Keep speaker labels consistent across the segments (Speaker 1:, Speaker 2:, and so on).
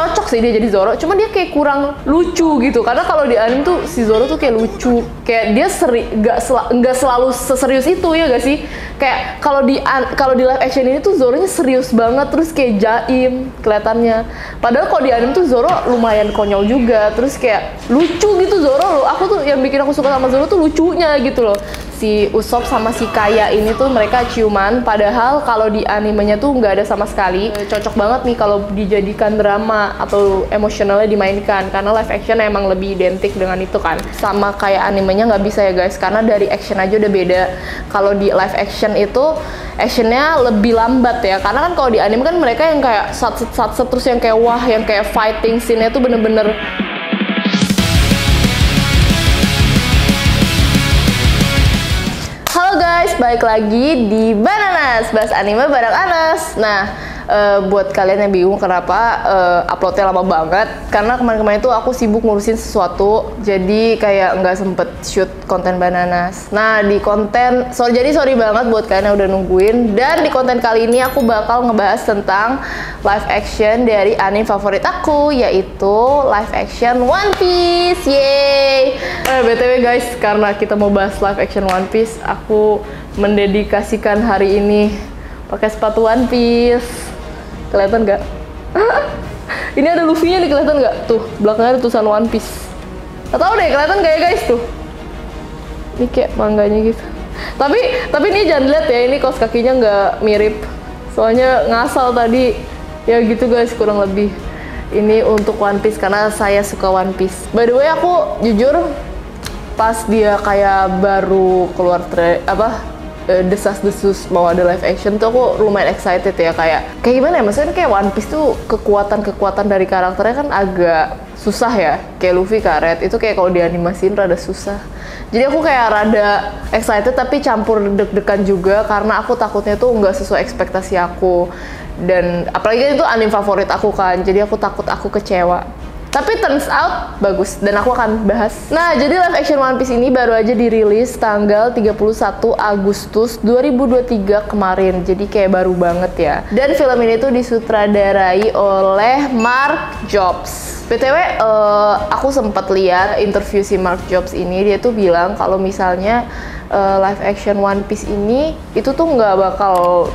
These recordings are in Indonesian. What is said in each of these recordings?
Speaker 1: cocok sih dia jadi Zoro, cuma dia kayak kurang lucu gitu. Karena kalau di anime tuh si Zoro tuh kayak lucu, kayak dia nggak selalu seserius itu ya gak sih? Kayak kalau di live action ini tuh Zoronya serius banget, terus kayak jaim kelihatannya. Padahal kalau di anime tuh Zoro lumayan konyol juga, terus kayak lucu gitu Zoro loh. Aku tuh yang bikin aku suka sama Zoro tuh lucunya gitu loh. Si Usopp sama si Kaya ini tuh mereka ciuman, padahal kalau di animenya tuh nggak ada sama sekali. Cocok banget nih kalau dijadikan drama atau emosionalnya dimainkan, karena live action emang lebih identik dengan itu kan. Sama kayak animenya nggak bisa ya guys, karena dari action aja udah beda. Kalau di live action itu actionnya lebih lambat ya, karena kan kalau di anime kan mereka yang kayak sat terus yang kayak wah, yang kayak fighting scene-nya tuh bener-bener. Halo guys, balik lagi di Bananas, bahas anime bareng Anas. Nah, buat kalian yang bingung kenapa uploadnya lama banget, karena kemarin-kemarin itu aku sibuk ngurusin sesuatu, jadi kayak nggak sempet shoot konten Bananas. Nah, di konten, sorry banget buat kalian yang udah nungguin. Dan di konten kali ini aku bakal ngebahas tentang live action dari anime favorit aku, yaitu live action One Piece. Yeay! BTW guys, karena kita mau bahas live action One Piece, aku mendedikasikan hari ini pakai sepatu One Piece. Kelihatan nggak? Ini ada Luffy-nya nih, kelihatan nggak? Tuh, belakangnya ada tulisan One Piece. Nggak tahu deh, kelihatan nggak ya guys tuh? Ini kayak mangganya gitu. Tapi ini jangan lihat ya, ini kaos kakinya nggak mirip. Soalnya ngasal tadi. Ya gitu guys, kurang lebih. Ini untuk One Piece karena saya suka One Piece. By the way, aku jujur pas dia kayak baru keluar desas-desus mau ada live action tuh aku lumayan excited ya, kayak gimana ya, maksudnya kayak One Piece tuh kekuatan dari karakternya kan agak susah ya, kayak Luffy, karet itu kayak kalau dianimasin rada susah. Jadi aku kayak rada excited tapi campur deg-degan juga, karena aku takutnya tuh nggak sesuai ekspektasi aku, dan apalagi itu anime favorit aku kan, jadi aku takut aku kecewa. Tapi turns out bagus, dan aku akan bahas. Nah, jadi live action One Piece ini baru aja dirilis tanggal 31 Agustus 2023 kemarin. Jadi kayak baru banget ya. Dan film ini tuh disutradarai oleh Mark Jobs. BTW, aku sempat lihat interview si Mark Jobs ini, dia tuh bilang kalau misalnya live action One Piece ini itu tuh nggak bakal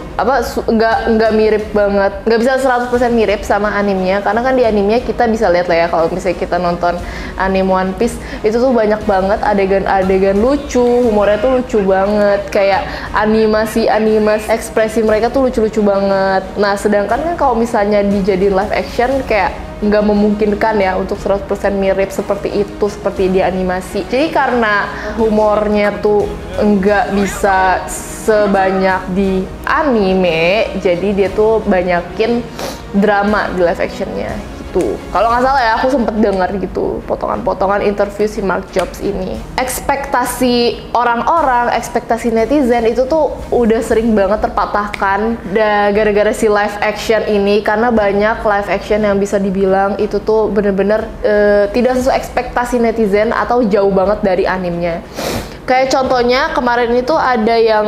Speaker 1: nggak mirip banget, nggak bisa 100% mirip sama animenya, karena kan di animenya kita bisa lihat lah ya, kalau misalnya kita nonton anime One Piece itu tuh banyak banget adegan-adegan lucu, humornya tuh lucu banget, kayak animasi ekspresi mereka tuh lucu-lucu banget. Nah, sedangkan kan kalau misalnya dijadiin live action kayak nggak memungkinkan ya untuk 100% mirip seperti itu, seperti di animasi. Jadi karena humornya tuh nggak bisa sebanyak di anime, jadi dia tuh banyakin drama di live actionnya gitu. Kalau nggak salah ya, aku sempet dengar gitu potongan-potongan interview si Mark Jobs ini. Ekspektasi orang-orang, ekspektasi netizen itu tuh udah sering banget terpatahkan gara-gara si live action ini, karena banyak live action yang bisa dibilang itu tuh bener-bener tidak sesuai ekspektasi netizen atau jauh banget dari animenya. Kayak contohnya kemarin itu ada yang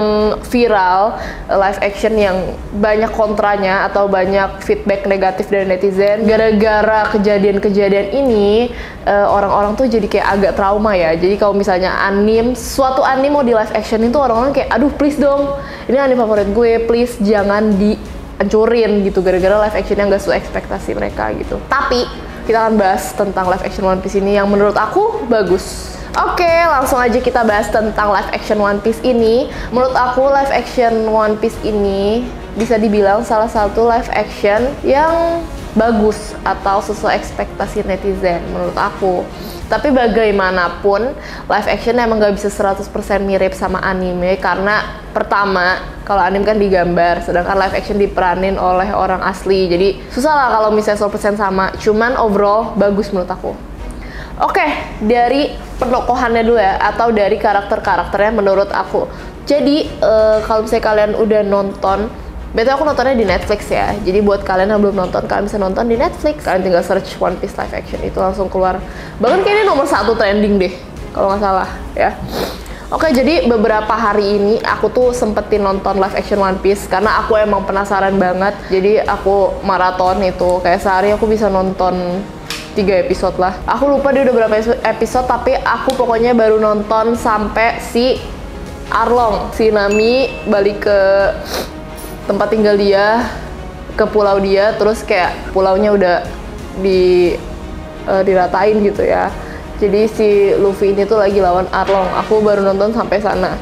Speaker 1: viral live action yang banyak kontranya atau banyak feedback negatif dari netizen. Gara-gara kejadian-kejadian ini orang-orang tuh jadi kayak agak trauma ya. Jadi kalau misalnya suatu anime mau di live action itu orang-orang kayak aduh please dong, ini anime favorit gue, please jangan dihancurin gitu gara-gara live action yang gak sesuai ekspektasi mereka gitu. Tapi kita akan bahas tentang live action One Piece ini yang menurut aku bagus. Oke, langsung aja kita bahas tentang live action One Piece ini. Menurut aku live action One Piece ini bisa dibilang salah satu live action yang bagus atau sesuai ekspektasi netizen menurut aku. Tapi bagaimanapun live action emang gak bisa 100% mirip sama anime, karena pertama kalau anime kan digambar, sedangkan live action diperanin oleh orang asli. Jadi susah lah kalau misalnya 100% sama. Cuman overall bagus menurut aku. Oke, dari penokohannya dulu ya, atau dari karakter-karakternya menurut aku. Jadi, kalau misalnya kalian udah nonton, betul aku nontonnya di Netflix ya. Jadi buat kalian yang belum nonton, kalian bisa nonton di Netflix. Kalian tinggal search One Piece live action, itu langsung keluar. Bahkan kayaknya nomor 1 trending deh, kalau nggak salah ya. Oke, jadi beberapa hari ini aku tuh sempetin nonton live action One Piece karena aku emang penasaran banget. Jadi aku maraton itu, kayak sehari aku bisa nonton 3 episode lah. Aku lupa dia udah berapa episode, tapi aku pokoknya baru nonton sampai si Arlong, si Nami balik ke tempat tinggal dia, ke pulau dia, terus kayak pulaunya udah diratain gitu ya. Jadi si Luffy ini tuh lagi lawan Arlong. Aku baru nonton sampai sana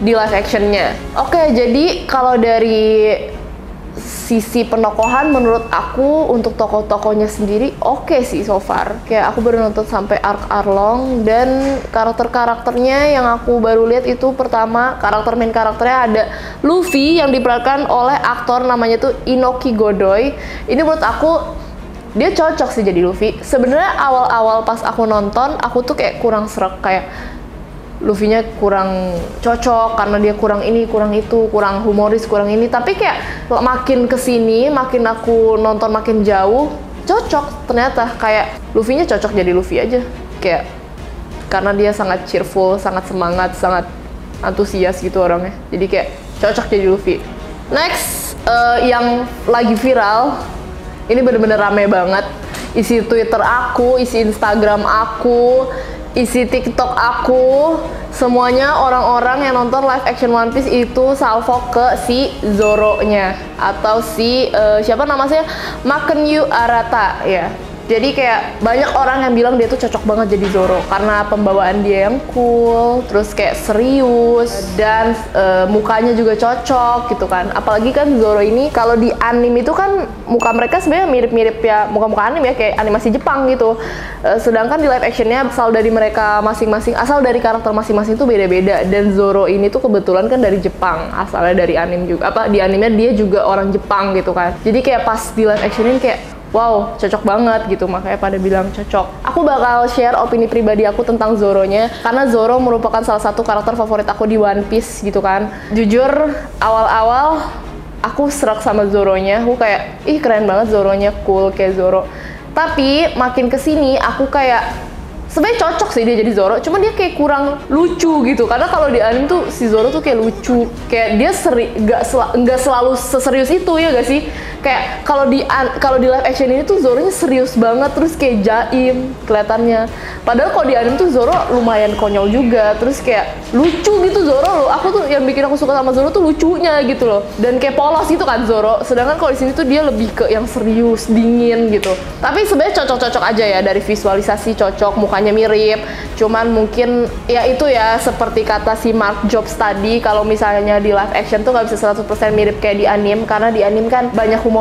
Speaker 1: di live actionnya. Oke, jadi kalau dari sisi penokohan menurut aku untuk tokoh-tokohnya sendiri oke sih so far. Kayak aku baru nonton sampai arc Arlong, dan karakter-karakternya yang aku baru lihat itu pertama main karakternya ada Luffy yang diperankan oleh aktor namanya tuh Inoki Godoy. Ini menurut aku dia cocok sih jadi Luffy. Sebenarnya awal-awal pas aku nonton, aku tuh kayak kurang srek, kayak Luffy-nya kurang cocok karena dia kurang ini, kurang itu, kurang humoris, kurang ini. Tapi kayak makin kesini, makin aku nonton makin jauh, cocok ternyata. Kayak Luffy-nya cocok jadi Luffy aja. Kayak karena dia sangat cheerful, sangat semangat, sangat antusias gitu orangnya. Jadi kayak cocok jadi Luffy. Next, yang lagi viral, ini bener-bener rame banget. Isi Twitter aku, isi Instagram aku, isi TikTok aku, semuanya orang-orang yang nonton live action One Piece itu salvo ke si Zoro-nya atau si siapa namanya, Makenyu Arata ya. Jadi kayak banyak orang yang bilang dia tuh cocok banget jadi Zoro karena pembawaan dia yang cool, terus kayak serius, dan mukanya juga cocok gitu kan. Apalagi kan Zoro ini kalau di anime itu kan muka mereka sebenarnya mirip-mirip ya, muka-muka anime ya, kayak animasi Jepang gitu. Sedangkan di live actionnya asal dari mereka masing-masing, asal dari karakter masing-masing tuh beda-beda. Dan Zoro ini tuh kebetulan kan dari Jepang, asalnya dari anime juga, di animenya dia juga orang Jepang gitu kan. Jadi kayak pas di live action ini kayak wow, cocok banget gitu, makanya pada bilang cocok. Aku bakal share opini pribadi aku tentang Zoro-nya, karena Zoro merupakan salah satu karakter favorit aku di One Piece gitu kan. Jujur, awal-awal aku serak sama Zoro-nya, aku kayak, ih keren banget Zoro-nya, cool kayak Zoro. Tapi makin kesini aku kayak sebenarnya cocok sih dia jadi Zoro, cuman dia kayak kurang lucu gitu. Karena kalau di anime tuh si Zoro tuh kayak lucu, kayak dia nggak selalu seserius itu ya gak sih? Kayak kalau di live action ini tuh Zoronya serius banget, terus kayak jaim kelihatannya. Padahal kalau di anime tuh Zoro lumayan konyol juga, terus kayak lucu gitu Zoro loh. Aku tuh yang bikin aku suka sama Zoro tuh lucunya gitu loh, dan kayak polos gitu kan Zoro. Sedangkan kalau di sini tuh dia lebih ke yang serius, dingin gitu. Tapi sebenarnya cocok-cocok aja ya, dari visualisasi cocok, mukanya mirip. Cuman mungkin ya itu ya, seperti kata si Mark Jobs tadi, kalau misalnya di live action tuh nggak bisa 100% mirip kayak di anime, karena di anime kan banyak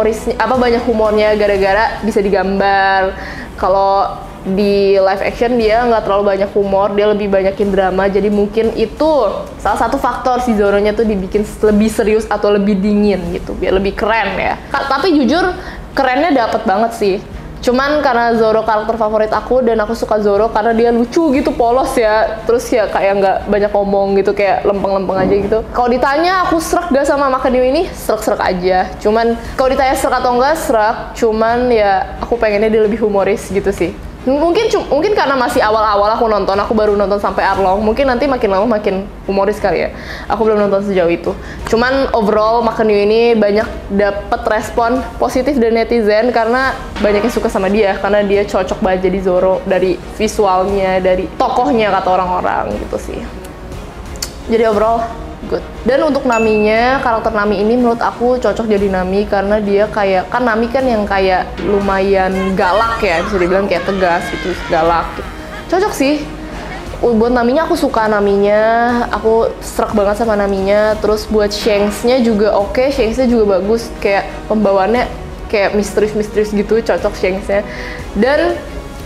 Speaker 1: humornya gara-gara bisa digambar. Kalau di live action dia nggak terlalu banyak humor, dia lebih banyakin drama. Jadi mungkin itu salah satu faktor si Zoro-nya tuh dibikin lebih serius atau lebih dingin gitu, biar lebih keren ya. Tapi jujur kerennya dapet banget sih. Cuman karena Zoro karakter favorit aku, dan aku suka Zoro karena dia lucu gitu, polos ya, terus ya kayak nggak banyak ngomong gitu, kayak lempeng-lempeng aja gitu. Kalau ditanya aku serak gak sama Makenyu ini, serak-serak aja. Cuman kalau ditanya serak atau enggak, serak. Cuman ya aku pengennya dia lebih humoris gitu sih. Mungkin karena masih awal-awal aku nonton, aku baru nonton sampai Arlong. Mungkin nanti makin lama makin humoris kali ya. Aku belum nonton sejauh itu. Cuman overall Makenyu ini banyak dapet respon positif dari netizen karena banyak yang suka sama dia, karena dia cocok banget jadi Zoro dari visualnya, dari tokohnya kata orang-orang gitu sih. Jadi overall good. Dan untuk Naminya, karakter Nami ini menurut aku cocok jadi Nami karena dia kayak, kan Nami kan yang kayak lumayan galak ya, bisa dibilang kayak tegas gitu, galak gitu. Cocok sih. Buat Naminya aku suka Naminya, aku serak banget sama Naminya. Terus buat Shanks-nya juga oke, Shanks-nya juga bagus, kayak pembawaannya kayak misterius-misterius gitu, cocok Shanks-nya. Dan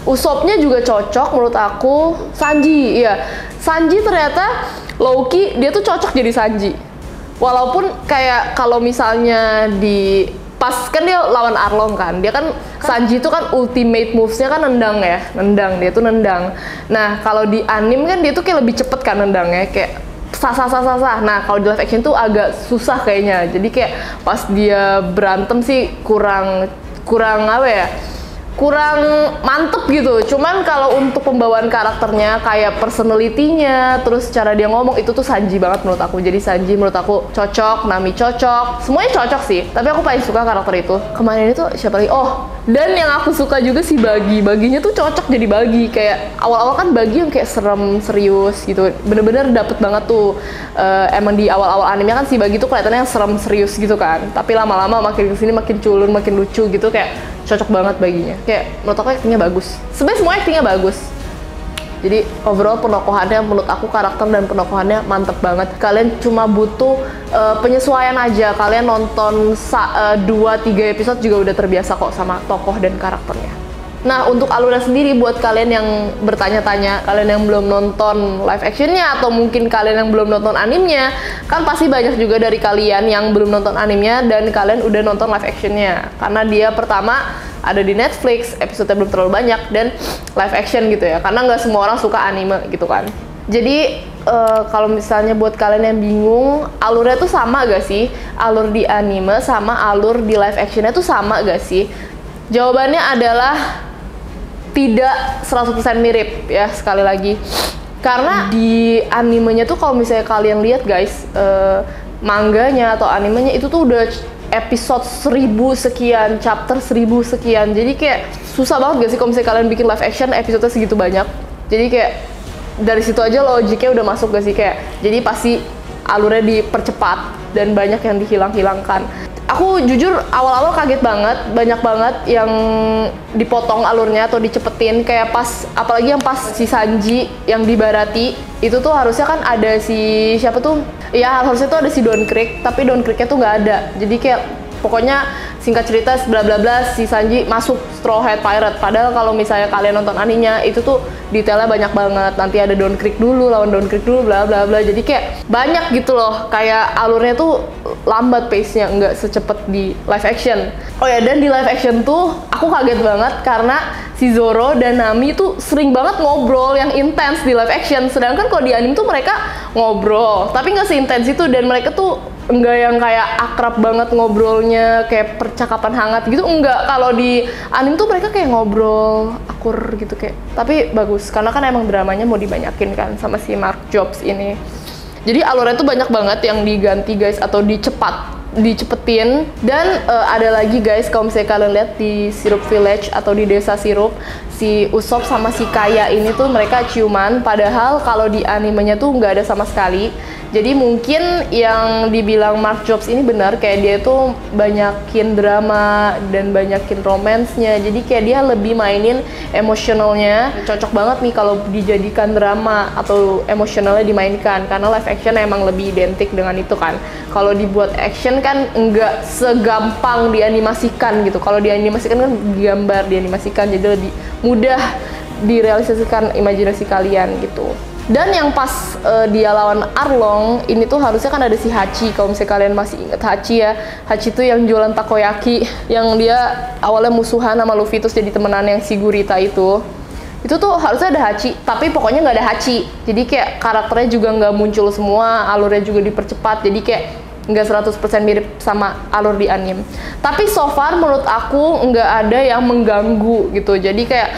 Speaker 1: Usopp-nya juga cocok menurut aku. Sanji, iya. Sanji ternyata Low-key dia tuh cocok jadi Sanji. Walaupun kayak kalau misalnya di pas kan dia lawan Arlong kan, dia kan Sanji itu kan ultimate moves-nya kan nendang ya, dia tuh nendang. Nah kalau di anime kan dia tuh kayak lebih cepet kan nendangnya, kayak sah. Nah kalau di live action tuh agak susah kayaknya. Jadi kayak pas dia berantem sih kurang apa ya? kurang mantep gitu. Cuman kalau untuk pembawaan karakternya, kayak personality-nya, terus cara dia ngomong, itu tuh Sanji banget menurut aku. Jadi Sanji menurut aku cocok, Nami cocok, semuanya cocok sih. Tapi aku paling suka karakter itu. Kemarin itu siapa lagi? Oh, dan yang aku suka juga si Baginya tuh cocok jadi Bagi. Kayak awal-awal kan Bagi yang kayak serem, serius gitu. Bener-bener dapet banget tuh. Emang di awal-awal anime kan si Bagi tuh kelihatannya yang serem, serius gitu kan. Tapi lama-lama makin kesini makin culun, makin lucu gitu, kayak cocok banget Baginya. Kayak menurut aku actingnya bagus. Sebenarnya semua actingnya bagus. Jadi overall penokohannya menurut aku, karakter dan penokohannya mantep banget. Kalian cuma butuh penyesuaian aja. Kalian nonton 2-3 episode juga udah terbiasa kok sama tokoh dan karakternya. Nah, untuk alurnya sendiri, buat kalian yang bertanya-tanya, kalian yang belum nonton live actionnya, atau mungkin kalian yang belum nonton animenya, kan pasti banyak juga dari kalian yang belum nonton animenya dan kalian udah nonton live actionnya. Karena dia pertama ada di Netflix, episode-nya belum terlalu banyak, dan live action gitu ya. Karena nggak semua orang suka anime gitu kan. Jadi kalau misalnya buat kalian yang bingung, alurnya tuh sama gak sih? Alur di anime sama alur di live actionnya tuh sama gak sih? Jawabannya adalah tidak 100% mirip ya, sekali lagi. Karena di animenya tuh kalau misalnya kalian lihat guys, manganya atau animenya itu tuh udah episode 1000 sekian, chapter 1000 sekian. Jadi kayak susah banget gak sih kalau misalnya kalian bikin live action episode segitu banyak. Jadi kayak dari situ aja logiknya udah masuk gak sih, kayak jadi pasti alurnya dipercepat dan banyak yang dihilang-hilangkan. Aku jujur awal-awal kaget banget, banyak banget yang dipotong alurnya atau dicepetin, kayak pas, apalagi yang pas si Sanji yang di Barati, itu tuh harusnya kan ada si, siapa tuh? Ya harusnya tuh ada si Don Krieg, tapi Don Kriegnya tuh nggak ada. Jadi kayak pokoknya singkat cerita bla bla bla si Sanji masuk Straw Hat Pirate. Padahal kalau misalnya kalian nonton animenya itu tuh detailnya banyak banget. Nanti ada Don Krieg dulu, lawan Don Krieg dulu, bla bla bla. Jadi kayak banyak gitu loh. Kayak alurnya tuh lambat pace-nya, nggak secepat di live action. Oh ya, dan di live action tuh aku kaget banget karena si Zoro dan Nami tuh sering banget ngobrol yang intens di live action. Sedangkan kalau di anime tuh mereka ngobrol, tapi nggak seintens itu, dan mereka tuh enggak yang kayak akrab banget ngobrolnya, kayak percakapan hangat gitu, enggak. Kalau di anime tuh mereka kayak ngobrol akur gitu, kayak, tapi bagus karena kan emang dramanya mau dibanyakin kan sama si Mark Jobs ini. Jadi alurnya tuh banyak banget yang diganti guys, atau dicepetin. Dan ada lagi guys, kalau misalnya kalian lihat di Syrup Village atau di Desa Sirup, si Usopp sama si Kaya ini tuh mereka ciuman, padahal kalau di animenya tuh nggak ada sama sekali. Jadi mungkin yang dibilang Mark Jobs ini benar, kayak dia tuh banyakin drama dan banyakin romansnya. Jadi kayak dia lebih mainin emosionalnya. Cocok banget nih kalau dijadikan drama atau emosionalnya dimainkan, karena live action emang lebih identik dengan itu kan. Kalau dibuat action kan nggak segampang dianimasikan gitu. Kalau dianimasikan kan gambar dianimasikan, jadi lebih mudah direalisasikan imajinasi kalian gitu. Dan yang pas dia lawan Arlong ini tuh harusnya kan ada si Hachi. Kalau misalnya kalian masih ingat Hachi ya, Hachi tuh yang jualan takoyaki, yang dia awalnya musuhan sama Luffy terus jadi temenan yang si Gurita itu tuh harusnya ada Hachi, tapi pokoknya nggak ada Hachi. Jadi kayak karakternya juga nggak muncul semua, alurnya juga dipercepat, jadi kayak nggak 100% mirip sama alur di anime. Tapi so far menurut aku nggak ada yang mengganggu gitu. Jadi kayak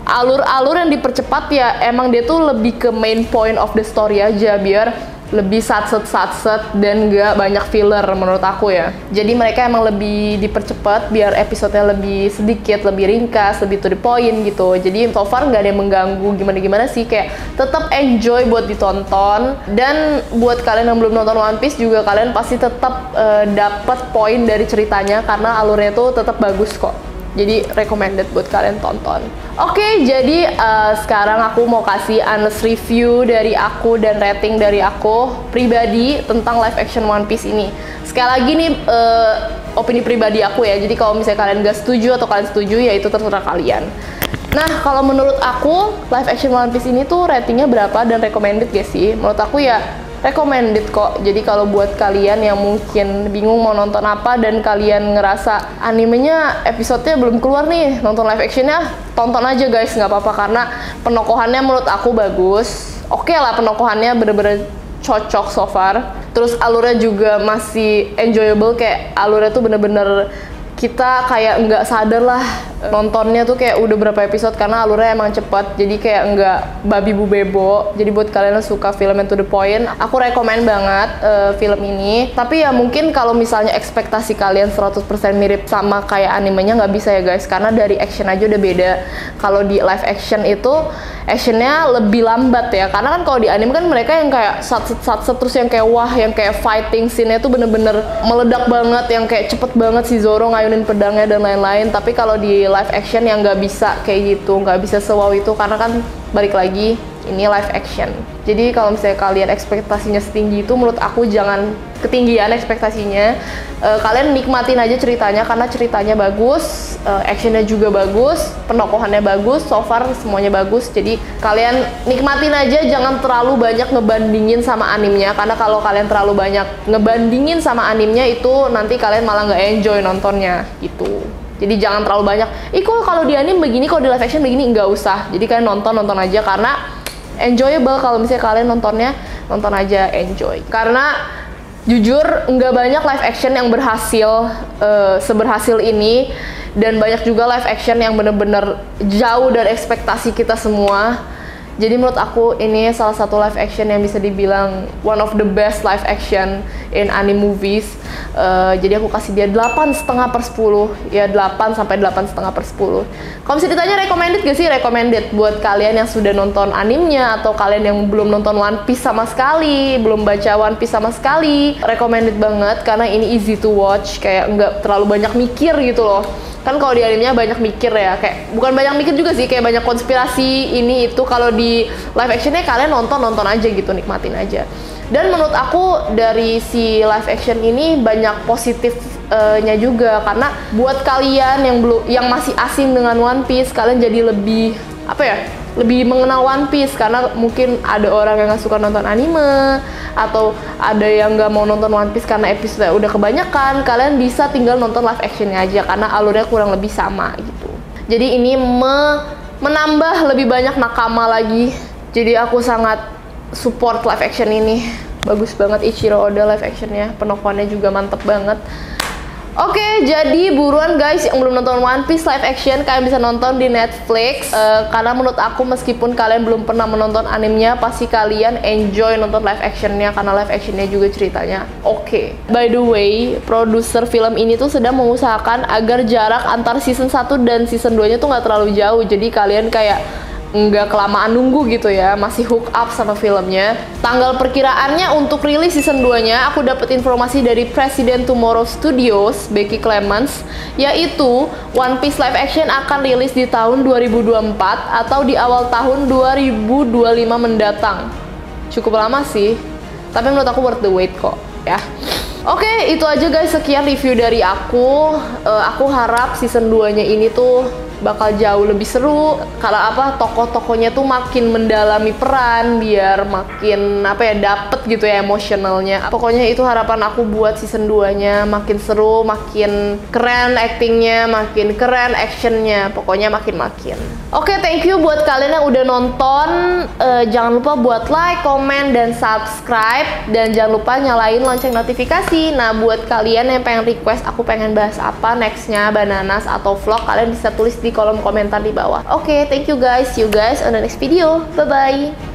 Speaker 1: alur-alur yang dipercepat ya emang dia tuh lebih ke main point of the story aja, biar lebih satset dan nggak banyak filler menurut aku ya. Jadi mereka emang lebih dipercepat biar episodenya lebih sedikit, lebih ringkas, lebih to the point gitu. Jadi so far nggak ada yang mengganggu gimana-gimana sih, kayak tetap enjoy buat ditonton. Dan buat kalian yang belum nonton One Piece juga, kalian pasti tetap dapat poin dari ceritanya karena alurnya tuh tetap bagus kok. Jadi recommended buat kalian tonton. Oke, jadi sekarang aku mau kasih honest review dari aku dan rating dari aku pribadi tentang live action One Piece ini. Sekali lagi nih opini pribadi aku ya. Jadi kalau misalnya kalian gak setuju atau kalian setuju, ya itu terserah kalian. Nah, kalau menurut aku live action One Piece ini tuh ratingnya berapa dan recommended gak sih? Menurut aku ya recommended kok. Jadi kalau buat kalian yang mungkin bingung mau nonton apa dan kalian ngerasa animenya episodenya belum keluar nih, nonton live actionnya, tonton aja guys, nggak apa-apa karena penokohannya menurut aku bagus. Oke lah, penokohannya bener-bener cocok so far. Terus alurnya juga masih enjoyable, kayak alurnya tuh bener-bener kita kayak nggak sadar lah nontonnya tuh kayak udah berapa episode karena alurnya emang cepet, jadi kayak nggak babi bu bebo. Jadi buat kalian yang suka film yang to the point, aku rekomen banget film ini. Tapi ya mungkin kalau misalnya ekspektasi kalian 100% mirip sama kayak animenya, nggak bisa ya guys, karena dari action aja udah beda. Kalau di live action itu actionnya lebih lambat ya, karena kan kalau di anime kan mereka yang kayak sat terus yang kayak wah, yang kayak fighting scene-nya tuh bener-bener meledak banget, yang kayak cepet banget si Zoro ngayunin pedangnya dan lain-lain. Tapi kalau di live action yang nggak bisa kayak gitu, nggak bisa sewow itu, karena kan balik lagi ini live action. Jadi kalau misalnya kalian ekspektasinya setinggi itu, menurut aku jangan ketinggian ekspektasinya. Kalian nikmatin aja ceritanya, karena ceritanya bagus, actionnya juga bagus, penokohannya bagus, so far semuanya bagus. Jadi kalian nikmatin aja, jangan terlalu banyak ngebandingin sama animenya, karena kalau kalian terlalu banyak ngebandingin sama animenya itu nanti kalian malah nggak enjoy nontonnya gitu. Jadi jangan terlalu banyak, kok kalau di anime begini, kalau di live action begini, nggak usah. Jadi kalian nonton aja, karena enjoyable. Kalau misalnya kalian nontonnya, nonton aja enjoy. Karena jujur nggak banyak live action yang berhasil seberhasil ini, dan banyak juga live action yang bener-bener jauh dari ekspektasi kita semua. Jadi menurut aku ini salah satu live action yang bisa dibilang one of the best live action in anime movies. Jadi aku kasih dia 8,5/10, ya 8 sampai 8,5/10. Kalau bisa ditanya recommended gak sih? Recommended buat kalian yang sudah nonton animenya, atau kalian yang belum nonton One Piece sama sekali, belum baca One Piece sama sekali. Recommended banget karena ini easy to watch, kayak nggak terlalu banyak mikir gitu loh. Kan kalau di animenya banyak mikir ya, kayak bukan banyak mikir juga sih, kayak banyak konspirasi ini itu. Kalau di live actionnya kalian nonton aja gitu, nikmatin aja. Dan menurut aku dari si live action ini banyak positifnya juga, karena buat kalian yang masih asing dengan One Piece, kalian jadi lebih lebih mengenal One Piece, karena mungkin ada orang yang nggak suka nonton anime, atau ada yang nggak mau nonton One Piece karena episode udah kebanyakan. Kalian bisa tinggal nonton live actionnya aja, karena alurnya kurang lebih sama gitu. Jadi ini menambah lebih banyak nakama lagi. Jadi aku sangat support live action ini. Bagus banget Ichiro Oda live actionnya, penokohannya juga mantep banget. Oke, jadi buruan guys yang belum nonton One Piece live action, kalian bisa nonton di Netflix. Karena menurut aku meskipun kalian belum pernah menonton animenya, pasti kalian enjoy nonton live actionnya, karena live actionnya juga ceritanya oke. By the way, produser film ini tuh sedang mengusahakan agar jarak antar season 1 dan season 2 nya tuh nggak terlalu jauh. Jadi kalian kayak nggak kelamaan nunggu gitu ya, masih hook up sama filmnya. Tanggal perkiraannya untuk rilis season 2-nya, aku dapat informasi dari Presiden Tomorrow Studios, Becky Clements, yaitu One Piece live action akan rilis di tahun 2024 atau di awal tahun 2025 mendatang. Cukup lama sih, tapi menurut aku worth the wait kok ya. Oke, itu aja guys, sekian review dari aku. Aku harap season 2-nya ini tuh bakal jauh lebih seru, karena tokoh-tokohnya tuh makin mendalami peran, biar makin dapet gitu ya emosionalnya. Pokoknya itu harapan aku buat season 2-nya, makin seru, makin keren actingnya, makin keren actionnya, pokoknya makin. Oke, thank you buat kalian yang udah nonton. Jangan lupa buat like, comment, dan subscribe, dan jangan lupa nyalain lonceng notifikasi. Nah, buat kalian yang pengen request aku pengen bahas apa nextnya, Bananas atau vlog, kalian bisa tulis di kolom komentar di bawah. Oke, thank you guys. See you guys on the next video. Bye-bye.